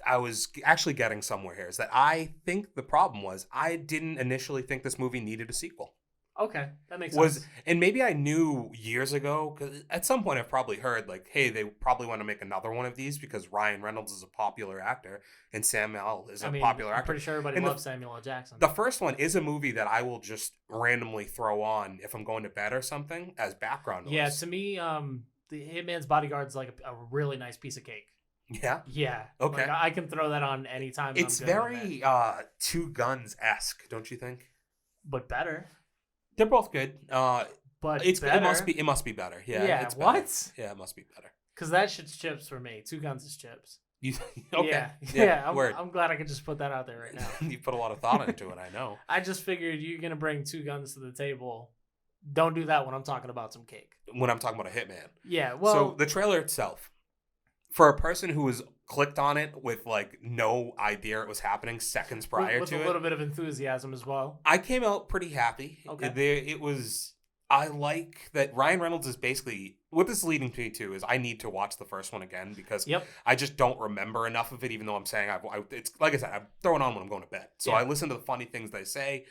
Speaker 3: actually getting somewhere here. Is that I think the problem was I didn't initially think this movie needed a sequel.
Speaker 2: Okay, that makes sense.
Speaker 3: And maybe I knew years ago, because at some point I've probably heard, like, hey, they probably want to make another one of these because Ryan Reynolds is a popular actor and Samuel is a popular actor.
Speaker 2: I'm pretty sure everybody loves Samuel L. Jackson.
Speaker 3: The first one is a movie that I will just randomly throw on if I'm going to bed or something as background noise.
Speaker 2: Yeah, to me, the Hitman's Bodyguard is like a really nice piece of cake.
Speaker 3: Yeah?
Speaker 2: Yeah.
Speaker 3: Okay.
Speaker 2: Like, I can throw that on anytime.
Speaker 3: It's very Two Guns-esque, don't you think?
Speaker 2: But better.
Speaker 3: They're both good.
Speaker 2: But
Speaker 3: better. It must be better. Yeah.
Speaker 2: Yeah.
Speaker 3: It's
Speaker 2: what?
Speaker 3: Better. Yeah, it must be better.
Speaker 2: Because that shit's chips for me. Two Guns is chips.
Speaker 3: Okay.
Speaker 2: Yeah.
Speaker 3: Word.
Speaker 2: I'm glad I could just put that out there right now.
Speaker 3: You put a lot of thought into it. I know.
Speaker 2: I just figured you're gonna bring Two Guns to the table. Don't do that when I'm talking about some cake.
Speaker 3: When I'm talking about a Hitman.
Speaker 2: Yeah. Well.
Speaker 3: So the trailer itself, for a person who was clicked on it with like no idea it was happening seconds prior
Speaker 2: with
Speaker 3: to it,
Speaker 2: with a little bit of enthusiasm as well.
Speaker 3: I came out pretty happy.
Speaker 2: Okay.
Speaker 3: I like that Ryan Reynolds is basically, what this is leading me to is I need to watch the first one again because I just don't remember enough of it, even though I'm saying it's like I said, I'm throwing on when I'm going to bed. So I listen to the funny things they say.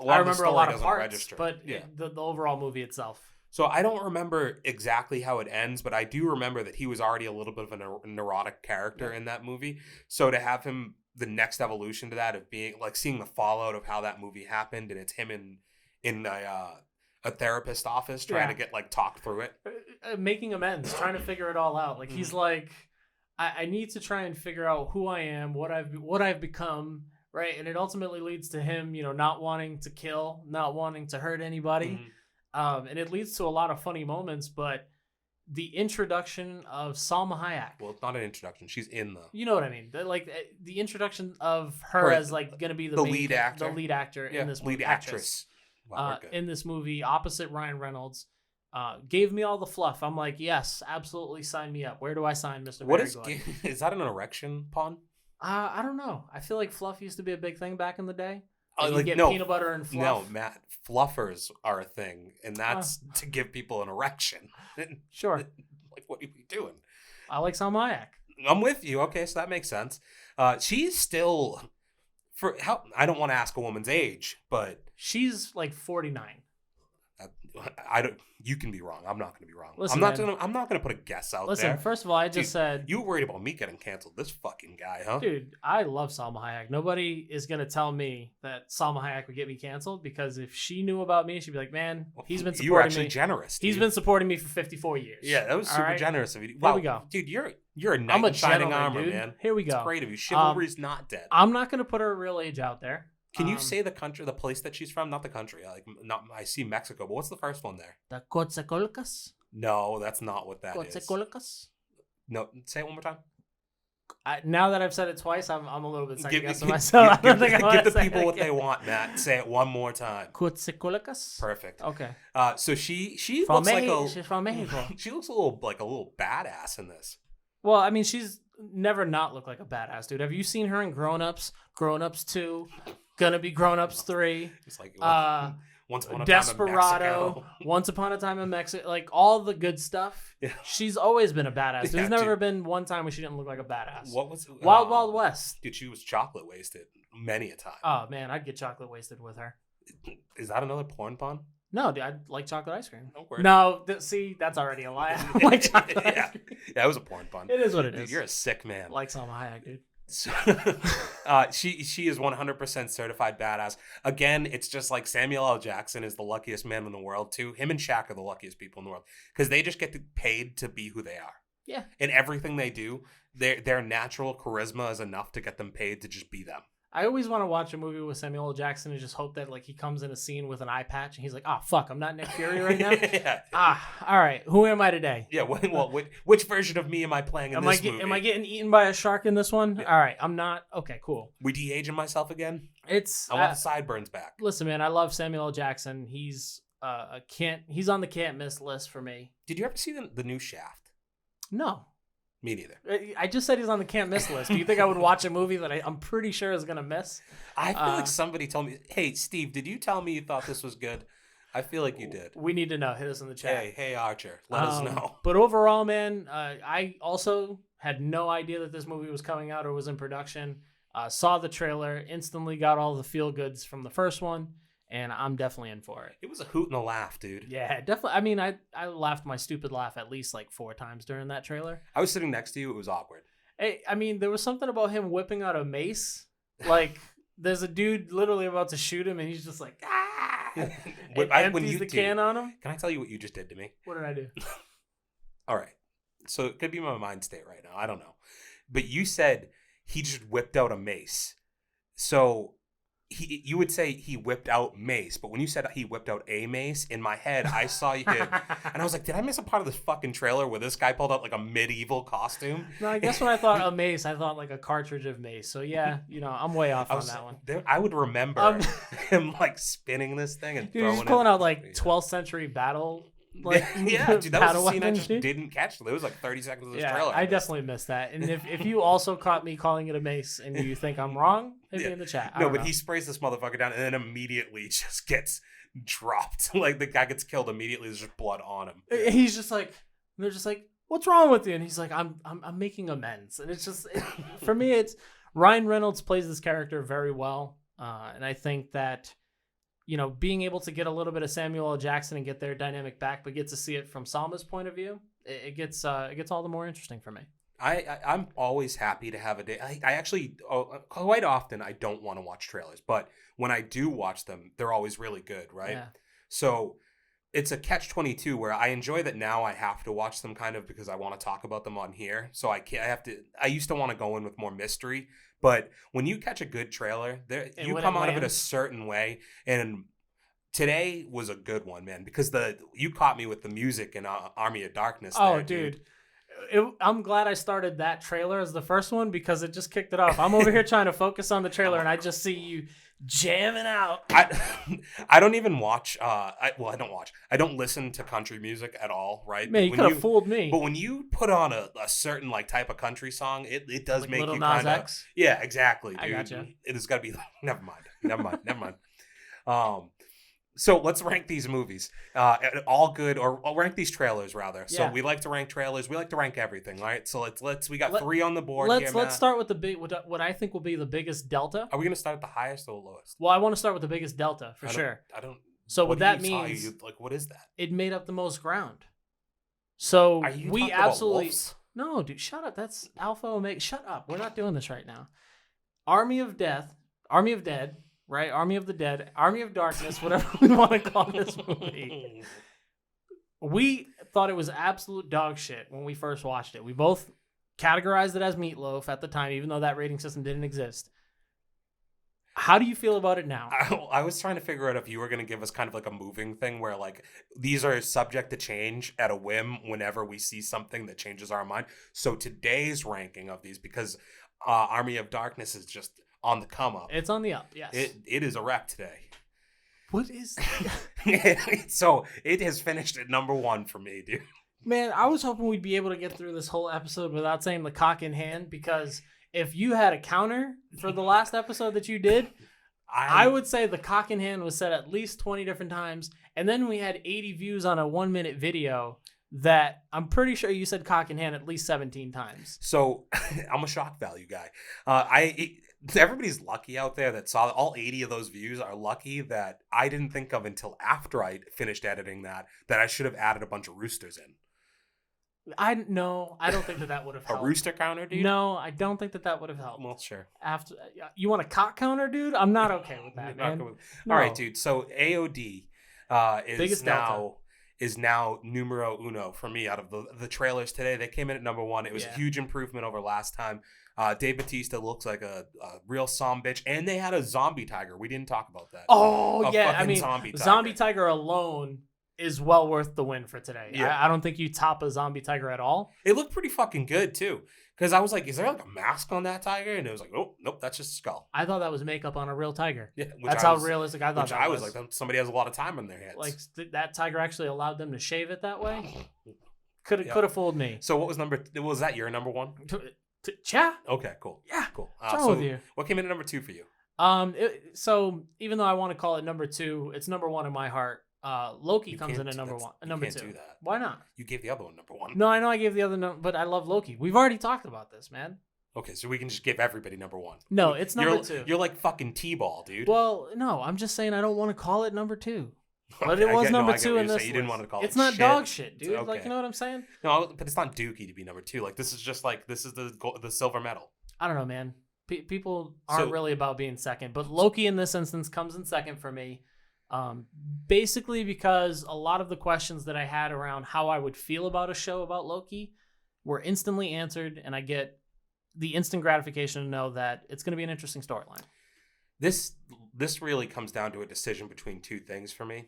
Speaker 2: I remember a lot of parts, but the overall movie itself.
Speaker 3: So I don't remember exactly how it ends, but I do remember that he was already a little bit of a neurotic character in that movie. So to have him, the next evolution to that of being like seeing the fallout of how that movie happened, and it's him in a therapist office trying to get like talked through it,
Speaker 2: making amends, trying to figure it all out. Like he's like, I need to try and figure out who I am, what I've become, right? And it ultimately leads to him, not wanting to kill, not wanting to hurt anybody.
Speaker 3: Mm-hmm.
Speaker 2: And it leads to a lot of funny moments, but the introduction of Selma Hayek.
Speaker 3: Well, it's not an introduction. She's in the...
Speaker 2: You know what I mean? The introduction of her as like going to be the
Speaker 3: lead actor.
Speaker 2: The lead actor in this movie.
Speaker 3: Lead actress. Wow,
Speaker 2: in this movie, opposite Ryan Reynolds. Gave me all the fluff. I'm like, yes, absolutely sign me up. Where do I sign, Mr.
Speaker 3: Is that an erection pun?
Speaker 2: I don't know. I feel like fluff used to be a big thing back in the day.
Speaker 3: Like,
Speaker 2: get peanut butter and fluff.
Speaker 3: No, Matt, fluffers are a thing, and that's to give people an erection.
Speaker 2: Sure.
Speaker 3: Like, what are you doing?
Speaker 2: I like Selma Hayek.
Speaker 3: I'm with you. Okay, so that makes sense. She's still, I don't want to ask a woman's age, but
Speaker 2: she's like 49.
Speaker 3: You can be wrong. I'm not going to be wrong.
Speaker 2: Listen,
Speaker 3: I'm not gonna put a guess out there.
Speaker 2: Listen, first of all, I just said
Speaker 3: you were worried about me getting canceled. This fucking guy, huh?
Speaker 2: Dude, I love Selma Hayek. Nobody is gonna tell me that Selma Hayek would get me canceled because if she knew about me, she'd be like, "Man, he's been supporting me."
Speaker 3: You were actually generous.
Speaker 2: He's been supporting me for 54 years.
Speaker 3: Yeah, that was super generous of you.
Speaker 2: Wow. Here we go,
Speaker 3: dude. You're a knight in shining armor,
Speaker 2: dude.
Speaker 3: man.
Speaker 2: Here we go.
Speaker 3: It's great of you. Chivalry's not dead.
Speaker 2: I'm not gonna put her real age out there.
Speaker 3: Can you say the place that she's from? Not the country. I see Mexico, but what's the first one there?
Speaker 2: The Coatzacoalcos?
Speaker 3: No, that's not what that is.
Speaker 2: Coatzacoalcos?
Speaker 3: No, say it one more time.
Speaker 2: Now that I've said it twice, I'm a little bit second guessing myself.
Speaker 3: Give the people what they want, Matt. Say it one more time.
Speaker 2: Coatzacoalcos?
Speaker 3: Perfect.
Speaker 2: Okay.
Speaker 3: So she looks
Speaker 2: she's from Mexico.
Speaker 3: She looks a little badass in this.
Speaker 2: Well, I mean, she's never not looked like a badass, dude. Have you seen her in Grown Ups? Grown Ups 2, gonna be Grown Ups 3.
Speaker 3: It's like Once Upon a
Speaker 2: Desperado,
Speaker 3: Time in Mexico.
Speaker 2: Once Upon a Time in Mexico, like all the good stuff. Yeah. She's always been a badass. There's never been one time where she didn't look like a badass.
Speaker 3: What was
Speaker 2: Wild Wild West?
Speaker 3: Dude, she was chocolate wasted many a time.
Speaker 2: Oh man, I'd get chocolate wasted with her.
Speaker 3: Is that another porn pun?
Speaker 2: No, dude, I like chocolate ice cream.
Speaker 3: No,
Speaker 2: see, that's already a lie. I don't like chocolate ice cream.
Speaker 3: Yeah, it was a porn pun.
Speaker 2: It is what it is.
Speaker 3: Dude, you're a sick man.
Speaker 2: Like Selma Hayek, dude.
Speaker 3: So, she is 100% certified badass. Again, it's just like Samuel L. Jackson is the luckiest man in the world too. Him and Shaq are the luckiest people in the world because they just get paid to be who they are.
Speaker 2: Yeah.
Speaker 3: And everything they do, their natural charisma is enough to get them paid to just be them.
Speaker 2: I always want to watch a movie with Samuel L. Jackson and just hope that like he comes in a scene with an eye patch and he's like, fuck, I'm not Nick Fury right now.
Speaker 3: Yeah.
Speaker 2: All right, who am I today?
Speaker 3: Yeah, well, which version of me am I playing in this movie?
Speaker 2: Am I getting eaten by a shark in this one? Yeah. All right, I'm not. Okay, cool.
Speaker 3: We de-aging myself again?
Speaker 2: I
Speaker 3: want the sideburns back.
Speaker 2: Listen, man, I love Samuel L. Jackson. He's he's on the can't miss list for me.
Speaker 3: Did you ever see the new Shaft?
Speaker 2: No.
Speaker 3: Me neither.
Speaker 2: I just said he's on the can't miss list. Do you think I would watch a movie that I'm pretty sure is going to miss?
Speaker 3: I feel like somebody told me, hey, Steve, did you tell me you thought this was good? I feel like you did.
Speaker 2: We need to know. Hit us in the chat.
Speaker 3: Hey, Archer, let us know.
Speaker 2: But overall, man, I also had no idea that this movie was coming out or was in production. Saw the trailer, instantly got all the feel goods from the first one, and I'm definitely in for it.
Speaker 3: It was a hoot and a laugh, dude.
Speaker 2: Yeah, definitely. I mean, I laughed my stupid laugh at least like 4 times during that trailer.
Speaker 3: I was sitting next to you. It was awkward.
Speaker 2: Hey, I mean, there was something about him whipping out a mace. Like, there's a dude literally about to shoot him, and he's just like, ah! Empties the can on him.
Speaker 3: Can I tell you what you just did to me?
Speaker 2: What did I do?
Speaker 3: All right. So it could be my mind state right now. I don't know. But you said he just whipped out a mace. So you would say he whipped out mace. But when you said he whipped out a mace, in my head, I saw you. And I was like, did I miss a part of this fucking trailer where this guy pulled out like a medieval costume?
Speaker 2: No, I guess when I thought a mace, I thought like a cartridge of mace. So yeah, I'm way off on that one.
Speaker 3: I would remember him like spinning this thing and throwing it.
Speaker 2: He's pulling out like 12th century battle. Like,
Speaker 3: yeah, dude, that was a scene I just
Speaker 2: dude.
Speaker 3: didn't catch. It was like 30 seconds of this
Speaker 2: yeah,
Speaker 3: trailer.
Speaker 2: I definitely missed that. And if you also caught me calling it a mace and you think I'm wrong, hit me in the chat.
Speaker 3: No, but he sprays this motherfucker down and then immediately just gets dropped. Like the guy gets killed immediately. There's just blood on him.
Speaker 2: He's just like, they're just like, what's wrong with you? And he's like, I'm making amends. And it's just, for me, it's Ryan Reynolds plays this character very well. And I think that, being able to get a little bit of Samuel L. Jackson and get their dynamic back, but get to see it from Salma's point of view, it gets all the more interesting for me.
Speaker 3: I'm always happy to have a day. I actually, quite often, I don't want to watch trailers, but when I do watch them, they're always really good, right?
Speaker 2: Yeah.
Speaker 3: So it's a catch-22 where I enjoy that now I have to watch them kind of because I want to talk about them on here. So I used to want to go in with more mystery. But when you catch a good trailer, you come out of it a certain way. And today was a good one, man, because you caught me with the music in Army of Darkness.
Speaker 2: Oh, dude. I'm glad I started that trailer as the first one because it just kicked it off. I'm over here trying to focus on the trailer, and I just see you jamming out.
Speaker 3: I don't even watch. I don't watch. I don't listen to country music at all. Right?
Speaker 2: Man, you could have fooled me.
Speaker 3: But when you put on a certain like type of country song, it does like make
Speaker 2: Little
Speaker 3: you
Speaker 2: Nas
Speaker 3: kind of.
Speaker 2: X?
Speaker 3: Yeah, exactly, dude.
Speaker 2: I gotcha.
Speaker 3: It's got to be. Never mind. So let's rank these movies. All good, or I'll rank these trailers rather. So we like to rank trailers. We like to rank everything, right? So we got 3 on the board.
Speaker 2: Let's start with the big. What I think will be the biggest delta.
Speaker 3: Are we gonna start at the highest or the lowest?
Speaker 2: Well, I want to start with the biggest delta for sure.
Speaker 3: I don't.
Speaker 2: So what that means,
Speaker 3: like, what is that?
Speaker 2: It made up the most ground. So
Speaker 3: we absolutely.
Speaker 2: No, dude, shut up. That's Alpha Omega. Shut up. We're not doing this right now. Army of Dead. Right? Army of the Dead, Army of Darkness, whatever we want to call this movie. We thought it was absolute dog shit when we first watched it. We both categorized it as meatloaf at the time, even though that rating system didn't exist. How do you feel about it now?
Speaker 3: I was trying to figure out if you were going to give us kind of like a moving thing where like these are subject to change at a whim whenever we see something that changes our mind. So today's ranking of these, because Army of Darkness is just on the come up.
Speaker 2: It's on the up, yes.
Speaker 3: It is a wrap today.
Speaker 2: What is that?
Speaker 3: So it has finished at number 1 for me, dude.
Speaker 2: Man, I was hoping we'd be able to get through this whole episode without saying the cock in hand, because if you had a counter for the last episode that you did, I would say the cock in hand was said at least 20 different times, and then we had 80 views on a 1-minute video that I'm pretty sure you said cock in hand at least 17 times.
Speaker 3: So I'm a shock value guy. Everybody's lucky out there that saw all 80 of those views are lucky that I didn't think of until after I finished editing that I should have added a bunch of roosters in.
Speaker 2: I don't think that would have helped.
Speaker 3: A rooster counter, dude?
Speaker 2: No, I don't think that would have helped.
Speaker 3: Well, sure.
Speaker 2: After you want a cock counter, dude? I'm not okay with that, man.
Speaker 3: No. All right, dude. So AOD is now numero uno for me out of the trailers today. They came in at number 1. It was a huge improvement over last time. Dave Bautista looks like a real bitch, and they had a zombie tiger. We didn't talk about that.
Speaker 2: Oh, yeah. I mean, zombie tiger alone is well worth the win for today. Yeah. I don't think you top a zombie tiger at all.
Speaker 3: It looked pretty fucking good, too. Because I was like, is there like a mask on that tiger? And it was like, oh, nope, that's just a skull.
Speaker 2: I thought that was makeup on a real tiger.
Speaker 3: Yeah,
Speaker 2: that's how realistic I thought that was.
Speaker 3: I was like, somebody has a lot of time on their hands.
Speaker 2: Like, that tiger actually allowed them to shave it that way? Could have fooled me.
Speaker 3: So what was that your number 1?
Speaker 2: Yeah.
Speaker 3: Okay, cool.
Speaker 2: Yeah.
Speaker 3: Cool.
Speaker 2: What's wrong with you?
Speaker 3: What came in at number 2 for you?
Speaker 2: So even though I want to call it number 2, it's number 1 in my heart. Loki comes in at number one, number two.
Speaker 3: Do that.
Speaker 2: Why not?
Speaker 3: You gave the other one number one.
Speaker 2: No, I know I gave the other number, but I love Loki. We've already talked about this, man.
Speaker 3: Okay, so we can just give everybody number one.
Speaker 2: No, it's number two.
Speaker 3: You're like fucking T-ball, dude.
Speaker 2: Well, no, I'm just saying I don't want to call it number two. But it was number two in this.
Speaker 3: You didn't want to call it.
Speaker 2: It's not
Speaker 3: shit.
Speaker 2: dog shit, dude.
Speaker 3: Okay.
Speaker 2: Like, you know what I'm saying?
Speaker 3: No, but it's not Dookie to be number two. Like, this is just like this is the silver medal.
Speaker 2: I don't know, man. People aren't really about being second, but Loki in this instance comes in second for me. Basically because a lot of the questions that I had around how I would feel about a show about Loki were instantly answered, and I get the instant gratification to know that it's going to be an interesting storyline.
Speaker 3: This really comes down to a decision between two things for me.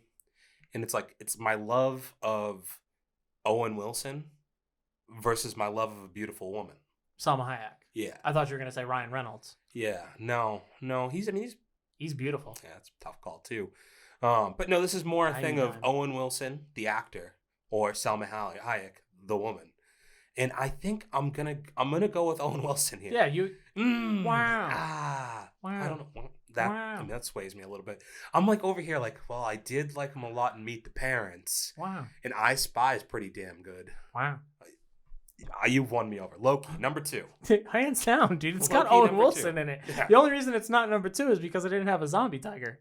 Speaker 3: And it's my love of Owen Wilson versus my love of a beautiful woman.
Speaker 2: Selma Hayek.
Speaker 3: Yeah.
Speaker 2: I thought you were going to say Ryan Reynolds.
Speaker 3: Yeah. No. He's
Speaker 2: beautiful.
Speaker 3: Yeah, it's a tough call too. But no, this is more a thing of Owen Wilson, the actor, or Selma Hayek, the woman. And I think I'm gonna go with Owen Wilson here.
Speaker 2: Yeah, you.
Speaker 3: Wow.
Speaker 2: Wow.
Speaker 3: I don't know that. Wow. I mean, that sways me a little bit. I'm like over here, like, well, I did like him a lot in Meet the Parents.
Speaker 2: Wow.
Speaker 3: And I Spy is pretty damn good.
Speaker 2: Wow.
Speaker 3: You've won me over. Loki, number two.
Speaker 2: Hands down, dude. It's got
Speaker 3: Loki,
Speaker 2: Owen Wilson in it. Yeah. The only reason it's not number two is because I didn't have a zombie tiger.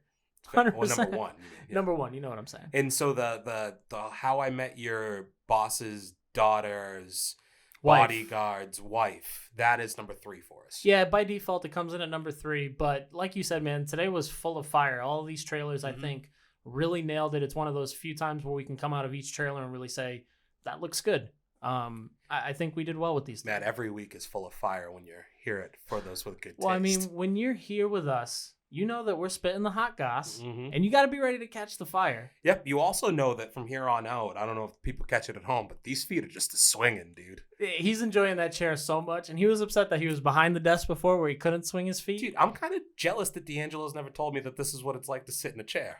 Speaker 2: 100%.
Speaker 3: Well, number one. Yeah.
Speaker 2: Number one, you know what I'm saying.
Speaker 3: And so the How I Met Your Boss's Daughter's Bodyguard's wife, that is number three for us.
Speaker 2: Yeah, by default it comes in at number three, but like you said, man, today was full of fire. All of these trailers, I think, really nailed it. It's one of those few times where we can come out of each trailer and really say, that looks good. I think we did well with these things.
Speaker 3: Man, every week is full of fire when you're here for those with good taste.
Speaker 2: Well, I mean, when you're here with us, you know that we're spitting the hot goss, and you got to be ready to catch the fire.
Speaker 3: Yep. You also know that from here on out, I don't know if people catch it at home, but these feet are just a swinging, dude.
Speaker 2: He's enjoying that chair so much, and he was upset that he was behind the desk before where he couldn't swing his feet.
Speaker 3: Dude, I'm kind of jealous that D'Angelo's never told me that this is what it's like to sit in a chair.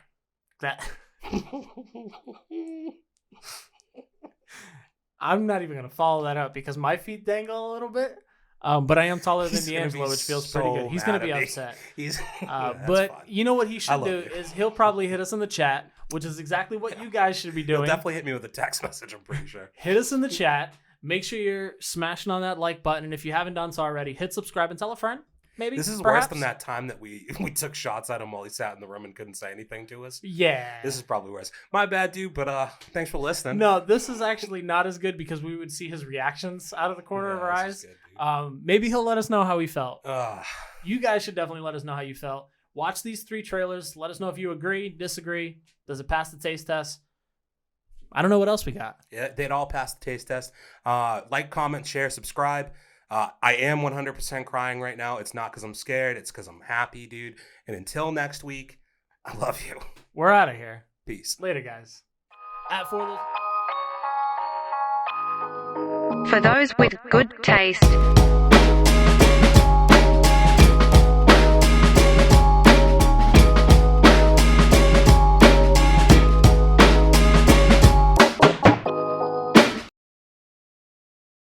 Speaker 2: That... I'm not even going to follow that up because my feet dangle a little bit. But I am taller than D'Angelo, which feels pretty good. He's going to be upset. But fine. You know what he should do is he'll probably hit us in the chat, which is exactly what you guys should be doing.
Speaker 3: He'll definitely hit me with a text message, I'm pretty sure.
Speaker 2: Hit us in the chat. Make sure you're smashing on that like button. And if you haven't done so already, hit subscribe and tell a friend. Maybe.
Speaker 3: This is worse than that time that we took shots at him while he sat in the room and couldn't say anything to us.
Speaker 2: Yeah.
Speaker 3: This is probably worse. My bad, dude, but thanks for listening.
Speaker 2: No, this is actually not as good because we would see his reactions out of the corner of our eyes. Good, maybe he'll let us know how he felt. You guys should definitely let us know how you felt. Watch these 3 trailers. Let us know if you agree, disagree. Does it pass the taste test? I don't know what else we got.
Speaker 3: Yeah, they'd all pass the taste test. Like, comment, share, subscribe. I am 100% crying right now. It's not because I'm scared. It's because I'm happy, dude. And until next week, I love you.
Speaker 2: We're out of here.
Speaker 3: Peace.
Speaker 2: Later, guys.
Speaker 1: For those with good taste.